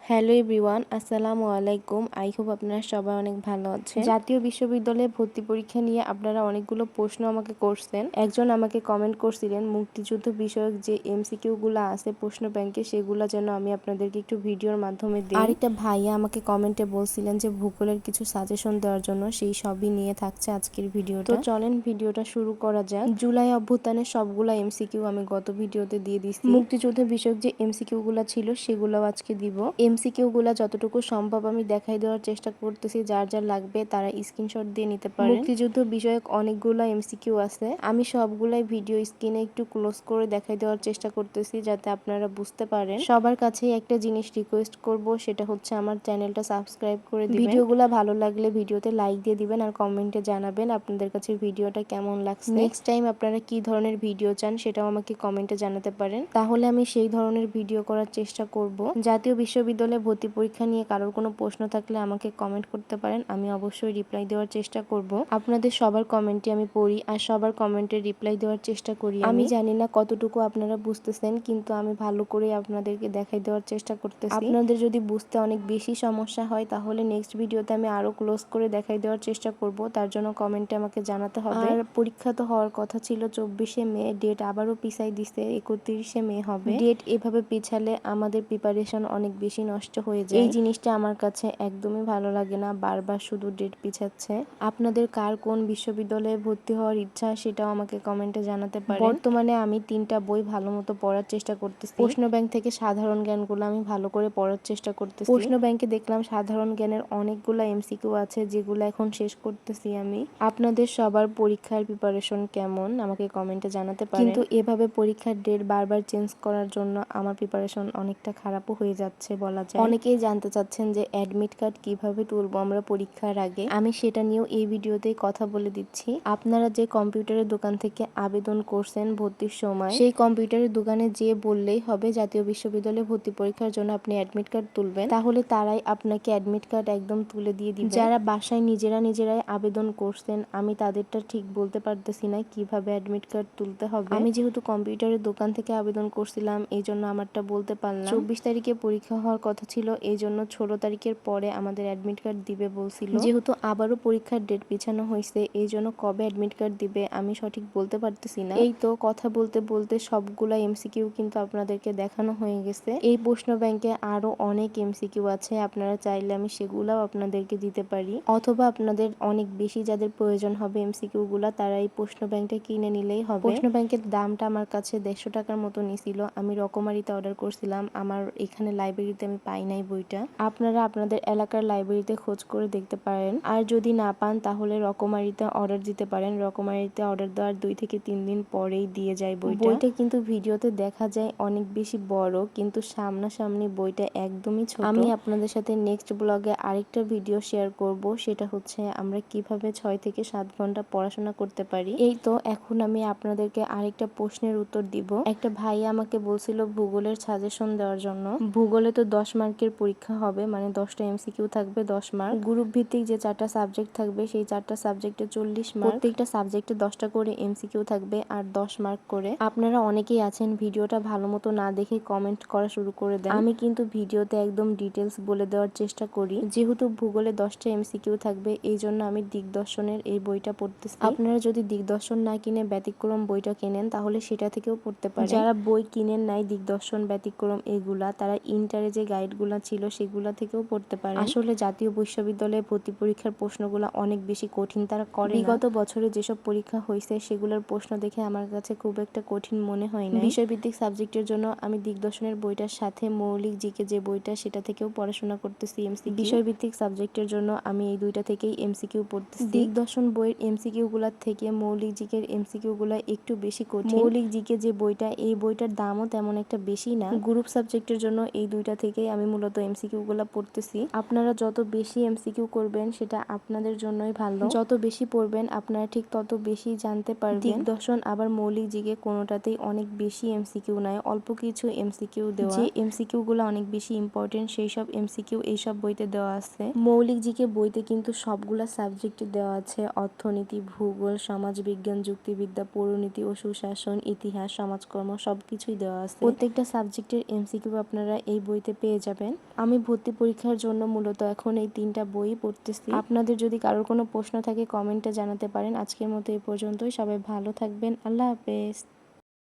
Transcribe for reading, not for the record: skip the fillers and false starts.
Hello everyone, আসসালামু আলাইকুম। I hope আপনারা সবাই অনেক ভালো আছেন। জাতীয় বিশ্ববিদ্যালয়ে ভর্তি পরীক্ষা নিয়ে আপনারা অনেকগুলো প্রশ্ন আমাকে করছেন। একজন আমাকে কমেন্ট করছিলেন মুক্তিযুদ্ধ বিষয়ক যে এমসিকিউ গুলো আছে প্রশ্ন ব্যাংকে, সেগুলো যেন আমি আপনাদেরকে একটু ভিডিওর মাধ্যমে দিই। আরেকটা ভাইয়া আমাকে কমেন্টে বলছিলেন যে ভূগোলের কিছু সাজেশন দেওয়ার জন্য, সেই সবই নিয়ে থাকছে আজকের ভিডিওটা। তো চলেন ভিডিওটা শুরু করা যাক। জুলাই অভ্যুত্থানের সবগুলা এমসিকিউ আমি গত ভিডিওতে দিয়ে দিচ্ছি। মুক্তিযুদ্ধ বিষয়ক যে এমসিকিউ গুলা ছিল সেগুলো আজকে দিব। এমসিকিউ গুলা যতটুকু সম্ভব আমি দেখাই দেওয়ার চেষ্টা করতেছি। যার যার লাগবে তারা স্ক্রিনশট দিয়ে নিতে পারেন। মুক্তিযুদ্ধ বিষয়ক অনেকগুলা এমসিকিউ আছে, আমি সবগুলাই ভিডিও স্ক্রিনে একটু ক্লোজ করে দেখাই দেওয়ার চেষ্টা করতেছি যাতে আপনারা বুঝতে পারেন। সবার কাছেই একটা জিনিস রিকোয়েস্ট করব, সেটা হচ্ছে আমার চ্যানেলটা সাবস্ক্রাইব করে দিবেন। ভিডিওগুলা ভালো লাগলে ভিডিওতে লাইক দিয়ে দিবেন আর কমেন্টে জানাবেন আপনাদের কাছে ভিডিওটা কেমন লাগছে। নেক্সট টাইম আপনারা কি ধরনের ভিডিও চান সেটাও আমাকে কমেন্টে জানাতে পারেন, তাহলে আমি সেই ধরনের ভিডিও করার চেষ্টা করব। জাতীয় বিশ্ববিদ্যালয়ে ভর্তি পরীক্ষা নিয়ে কারোর কোনো প্রশ্ন থাকলে আমাকে কমেন্ট করতে পারেন, আমি অবশ্যই রিপ্লাই দেওয়ার চেষ্টা করব। আপনাদের সবার কমেন্টে আমি পড়ি আর সবার কমেন্টে রিপ্লাই দেওয়ার চেষ্টা করি। আমি জানি না কতটুকু আপনারা বুঝতেছেন, কিন্তু আমি ভালো করে আপনাদেরকে দেখাই দেওয়ার চেষ্টা করতেছি। আপনাদের যদি বুঝতে অনেক বেশি সমস্যা হয় তাহলে নেক্সট ভিডিওতে আমি আরো ক্লোজ করে দেখাই দেওয়ার চেষ্টা করব, তার জন্য কমেন্টে আমাকে জানাতে হবে। আর পরীক্ষা তো হওয়ার কথা ছিল 24শে মে, ডেট আবারও পিছাই দিছে, 31শে মে হবে। ডেট এভাবে পিছালে আমাদের প্রিপারেশন অনেক বেশি নষ্ট হয়ে যায়। এই জিনিসটা আমার কাছে একদমই ভালো লাগে না, বারবার শুধু ডেট পিছাচ্ছে। আপনাদের কার কোন বিশ্ববিদ্যালয়ে ভর্তি হওয়ার ইচ্ছা সেটাও আমাকে কমেন্টে জানাতে পারেন। বর্তমানে আমি 3টা বই ভালো মতো পড়ার চেষ্টা করতেছি। প্রশ্ন ব্যাংক থেকে সাধারণ জ্ঞানগুলো আমি ভালো করে পড়ার চেষ্টা করতেছি। প্রশ্ন ব্যাংকে দেখলাম সাধারণ জ্ঞানের অনেকগুলো এমসিকিউ আছে যেগুলো এখন শেষ করতেছি আমি। আপনাদের সবার পরীক্ষার প্রিপারেশন কেমন আমাকে কমেন্টে জানাতে পারেন। কিন্তু এভাবে পরীক্ষার ডেট বারবার চেঞ্জ করার জন্য আমার প্রিপারেশন অনেকটা খারাপও হয়ে যাচ্ছে বলা যায়। অনেকেই জানতে চাচ্ছেন যে অ্যাডমিট কার্ড কিভাবে তুলবো আমরা পরীক্ষার আগে, আমি সেটা নিয়েও এই ভিডিওতেই কথা বলে দিচ্ছি। আপনারা যে কম্পিউটারের দোকান থেকে আবেদন করছেন ভর্তির সময়, সেই কম্পিউটারের দোকানে যে বললেই হবে জাতীয় বিশ্ববিদ্যালয়ে ভর্তি পরীক্ষার জন্য আপনি অ্যাডমিট কার্ড তুলবেন, তাহলে তারাই আপনাকে অ্যাডমিট কার্ড একদম তুলে দিয়ে দিবে। যারা বাসায় নিজেরাই আবেদন করছেন, আমি তাদেরটা ঠিক বলতে পারতেছি না কিভাবে অ্যাডমিট কার্ড তুলতে হবে। আমি যেহেতু কম্পিউটারের দোকান থেকে আবেদন করছিলাম এই জন্য আমারটা বলতে পারলাম। 24 তারিখে পরীক্ষা হওয়ার কথা ছিল, এই জন্য 16 তারিখের পরে আমাদের অ্যাডমিট কার্ড দিবে বলছিল। যেহেতু আবারও পরীক্ষার ডেট পিছানো হয়েছে, এই জন্য কবে অ্যাডমিট কার্ড দিবে আমি সঠিক বলতে পারতেছি না। এই তো কথা বলতে বলতে সবগুলা এমসিকিউ কিন্তু আপনাদেরকে দেখানো হয়ে গেছে। এই প্রশ্ন ব্যাংকে আরো অনেক এমসিকিউ আছে, আপনারা চাইলে আমি সেগুলাও আপনাদেরকে দিতে পারি, অথবা আপনাদের অনেক বেশি যাদের প্রয়োজন হবে এমসিকিউ গুলা তারা এই প্রশ্ন ব্যাংকটা কিনে নিলেই হবে। প্রশ্ন ব্যাংকের দামটা আমার কাছে 150 টাকার মতো নিছিল। আমি রকমারিতে অর্ডার করছিলাম, আমার এখানে লাইব্রেরিতে আমি পাই নাই বইটা। আপনারা আপনাদের এলাকার লাইব্রেরিতে খোঁজ করে দেখতে পারেন, আর যদি না পান তাহলে রকমারিতে অর্ডার দিতে পারেন। রকমারিতে অর্ডার দেওয়ার 2 থেকে 3 দিন পরেই দিয়ে যায় বইটা। বইটা কিন্তু ভিডিওতে দেখা যায় অনেক বেশি বড়, কিন্তু সামনাসামনি বইটা একদমই ছোট। আমি আপনাদের সাথে নেক্সট ব্লগে আরেকটা ভিডিও শেয়ার করব, সেটা হচ্ছে আমরা কিভাবে 6 থেকে 7 ঘন্টা পড়াশোনা করতে পারি। এই তো এখন আমি আপনাদেরকে আরেকটা প্রশ্নের উত্তর দিব। একটা ভাই আমাকে বলছিল ভূগোলের সাজেশন দেওয়ার জন্য। ভূগোলে তো 10 মার্কের পরীক্ষা হবে, মানে 10টা এমসিকিউ থাকবে 10 মার্ক। গ্রুপ ভিত্তিক যে 4টা সাবজেক্ট থাকবে সেই 4টা সাবজেক্টে 40 মার্ক। প্রত্যেকটা সাবজেক্টে 10টা করে এমসিকিউ থাকবে আর 10 মার্ক করে। আপনারা অনেকেই আছেন ভিডিওটা ভালো মতো না দেখে কমেন্ট করা শুরু করে দেন। আমি কিন্তু ভিডিওতে একদম ডিটেলস বলে দেওয়ার চেষ্টা করি। যেহেতু ভূগোলে 10টা এমসিকিউ থাকবে এই জন্য আমি দিগদর্শনের এই বইটা পড়তেছি। আপনারা যদি দিগদর্শন না কিনে ব্যতিক্রম বইটা কেনেন তাহলে সেটা থেকেও পড়তে পারেন। যারা বই কিনেন নাই দিগদর্শন ব্যতিক্রম এগুলা, তারা ইন্টারে যে গাইডগুলা ছিল সেগুলা থেকেও পড়তে পারেন। আসলে জাতীয় বিশ্ববিদ্যালয়ে ভর্তি পরীক্ষার প্রশ্নগুলো অনেক বেশি কঠিন তারা করে না। বিগত বছরে যেসব পরীক্ষা হয়েছে সেগুলোর প্রশ্ন দেখে আমার কাছে খুব একটা কঠিন মনে হয় না। বিষয়ভিত্তিক সাবজেক্টের জন্য আমি দিগদর্শনের বইটার সাথে মৌলিক জিকে যে বইটা সেটা থেকেও পড়াশোনা করতেছি এমসিকিউ। বিষয়ভিত্তিক সাবজেক্টের জন্য আমি এই দুইটা থেকেই এমসিকিউ পড়তেছি। দিগদর্শন বইয়ের এমসিকিউ গুলার থেকে মৌলিক জিকের এমসিকিউ গুলা একটু বেশি কঠিন। মৌলিক জিকে যে বইটা এই বইটার দামও তেমন একটা বেশি না। গ্রুপ সাবজেক্টের জন্য এই দুইটা থেকেই আমি মূলত এমসিকিউ গুলা পড়তেছি। আপনারা যত বেশি এমসিকিউ করবেন সেটা আপনাদের জন্যই ভালো। যত বেশি পড়বেন আপনারা ঠিক তত বেশি জানতে পারবেন। দিগদর্শন আবার মৌলিক জিকে কোনোটাতেই অনেক বেশি এমসিকিউ নাই, অল্প কিছু এমসিকিউ দেওয়া। যে এমসিকিউ গুলো অনেক বেশি ইম্পর্টেন্ট সেই সব এমসিকিউ এইসব বইতে দেওয়া আছে। মৌলিক জিকে বইতে কিন্তু সবগুলা সাবজেক্ট দেওয়া আছে, অর্থনীতি, ভূগোল, সমাজবিজ্ঞান, যুক্তিবিদ্যা, পৌরনীতি ও সুশাসন, ইতিহাস, সমাজকর্ম সবকিছুই দেওয়া আছে। প্রত্যেকটা সাবজেক্টের এমসিকিউ আপনারা এই বইতে পেয়ে পেয়ে যাবেন। আমি ভর্তি পরীক্ষার জন্য মূলত এখন এই 3টা বই পড়তেছি। আপনাদের যদি কারোর কোনো প্রশ্ন থাকে কমেন্টে জানাতে পারেন। আজকের মতো এই পর্যন্তই। সবাই ভালো থাকবেন। আল্লাহ হাফেজ।